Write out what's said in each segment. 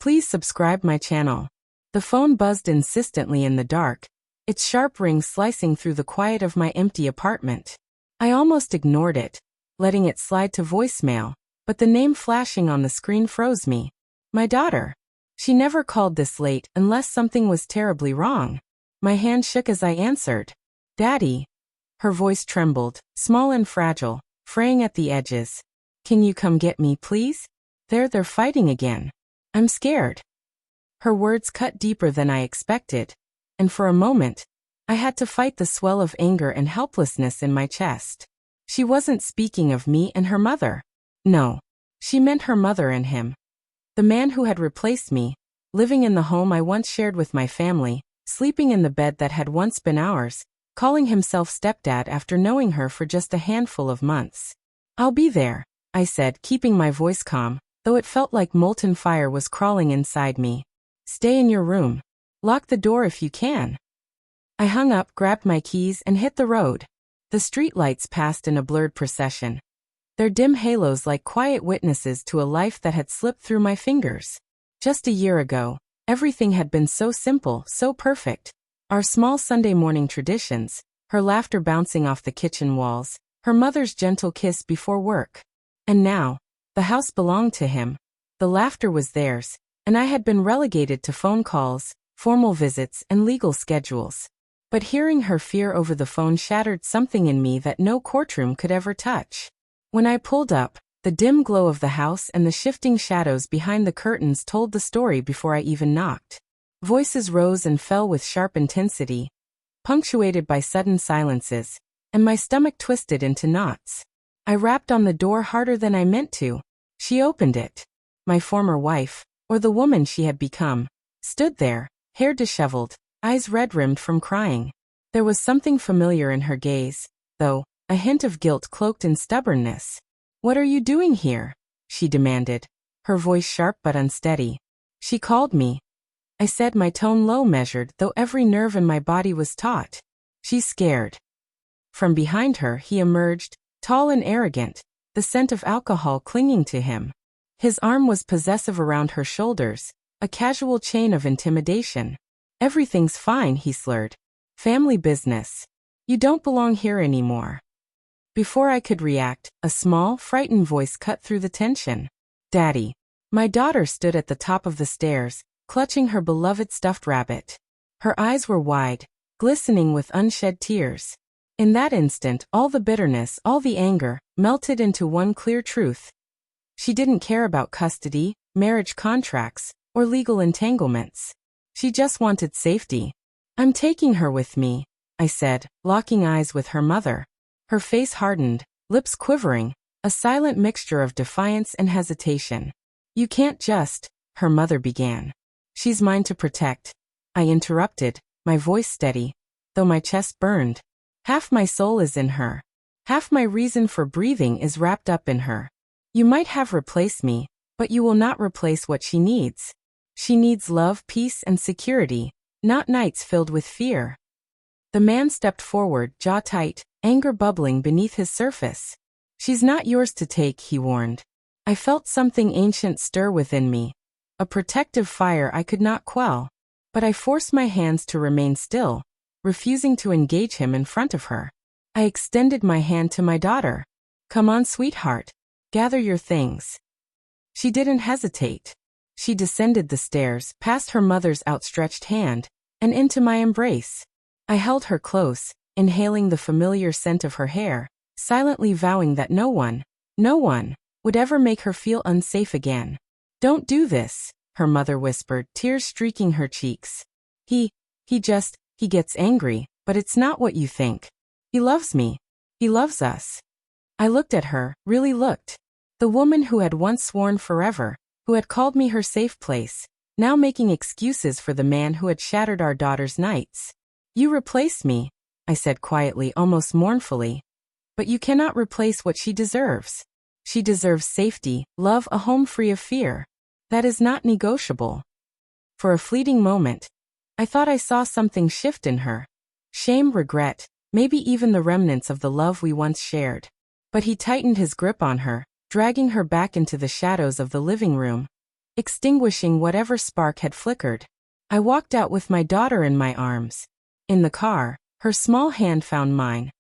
Please subscribe my channel. The phone buzzed insistently in the dark, its sharp ring slicing through the quiet of my empty apartment. I almost ignored it, letting it slide to voicemail, but the name flashing on the screen froze me. My daughter. She never called this late unless something was terribly wrong. My hand shook as I answered. Daddy. Her voice trembled, small and fragile, fraying at the edges. Can you come get me, please? They're fighting again. I'm scared. Her words cut deeper than I expected, and for a moment, I had to fight the swell of anger and helplessness in my chest. She wasn't speaking of me and her mother. No. She meant her mother and him. The man who had replaced me, living in the home I once shared with my family, sleeping in the bed that had once been ours, calling himself stepdad after knowing her for just a handful of months. I'll be there, I said, keeping my voice calm, though it felt like molten fire was crawling inside me. Stay in your room. Lock the door if you can. I hung up, grabbed my keys, and hit the road. The streetlights passed in a blurred procession, their dim halos like quiet witnesses to a life that had slipped through my fingers. Just a year ago, everything had been so simple, so perfect. Our small Sunday morning traditions, her laughter bouncing off the kitchen walls, her mother's gentle kiss before work. And now, the house belonged to him. The laughter was theirs, and I had been relegated to phone calls, formal visits, and legal schedules. But hearing her fear over the phone shattered something in me that no courtroom could ever touch. When I pulled up, the dim glow of the house and the shifting shadows behind the curtains told the story before I even knocked. Voices rose and fell with sharp intensity, punctuated by sudden silences, and my stomach twisted into knots. I rapped on the door harder than I meant to. She opened it. My former wife, or the woman she had become, stood there, hair disheveled, eyes red-rimmed from crying. There was something familiar in her gaze, though, a hint of guilt cloaked in stubbornness. What are you doing here? She demanded, her voice sharp but unsteady. She called me. I said, my tone low, measured, though every nerve in my body was taut. She's scared. From behind her he emerged, tall and arrogant, the scent of alcohol clinging to him. His arm was possessive around her shoulders, a casual chain of intimidation. Everything's fine, he slurred. Family business. You don't belong here anymore. Before I could react, a small, frightened voice cut through the tension. Daddy. My daughter stood at the top of the stairs, clutching her beloved stuffed rabbit. Her eyes were wide, glistening with unshed tears. In that instant, all the bitterness, all the anger, melted into one clear truth. She didn't care about custody, marriage contracts, or legal entanglements. She just wanted safety. I'm taking her with me, I said, locking eyes with her mother. Her face hardened, lips quivering, a silent mixture of defiance and hesitation. You can't just, her mother began. She's mine to protect. I interrupted, my voice steady, though my chest burned. Half my soul is in her. Half my reason for breathing is wrapped up in her. You might have replaced me, but you will not replace what she needs. She needs love, peace, and security, not nights filled with fear. The man stepped forward, jaw tight, anger bubbling beneath his surface. She's not yours to take, he warned. I felt something ancient stir within me, a protective fire I could not quell, but I forced my hands to remain still, refusing to engage him in front of her. I extended my hand to my daughter. Come on, sweetheart. Gather your things. She didn't hesitate. She descended the stairs, past her mother's outstretched hand, and into my embrace. I held her close, inhaling the familiar scent of her hair, silently vowing that no one would ever make her feel unsafe again. Don't do this, her mother whispered, tears streaking her cheeks. He gets angry, but it's not what you think. He loves me. He loves us. I looked at her, really looked. The woman who had once sworn forever, who had called me her safe place, now making excuses for the man who had shattered our daughter's nights. You replaced me, I said quietly, almost mournfully. But you cannot replace what she deserves. She deserves safety, love, a home free of fear. That is not negotiable. For a fleeting moment, I thought I saw something shift in her. Shame, regret, maybe even the remnants of the love we once shared. But he tightened his grip on her, dragging her back into the shadows of the living room. extinguishing whatever spark had flickered. I walked out with my daughter in my arms. In the car, her small hand found mine,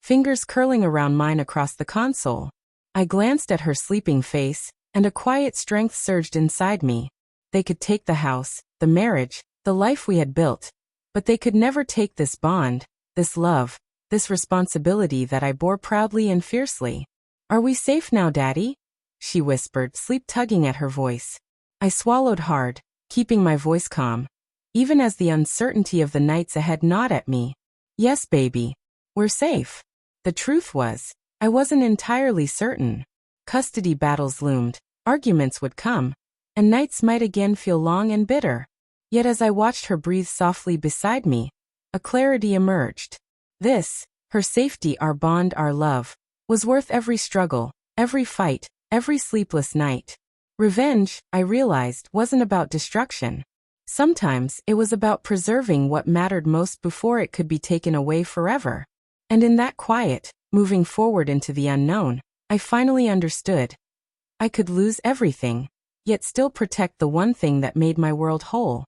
fingers curling around mine across the console. I glanced at her sleeping face, and a quiet strength surged inside me. They could take the house, the marriage, the life we had built, but they could never take this bond, this love, this responsibility that I bore proudly and fiercely. "Are we safe now, Daddy?" she whispered, sleep tugging at her voice. I swallowed hard, keeping my voice calm, even as the uncertainty of the nights ahead gnawed at me. "Yes, baby. We're safe." The truth was, I wasn't entirely certain. Custody battles loomed, arguments would come, and nights might again feel long and bitter. Yet as I watched her breathe softly beside me, a clarity emerged. This, her safety, our bond, our love, was worth every struggle, every fight, every sleepless night. Revenge, I realized, wasn't about destruction. Sometimes it was about preserving what mattered most before it could be taken away forever. And in that quiet, moving forward into the unknown, I finally understood. I could lose everything, yet still protect the one thing that made my world whole.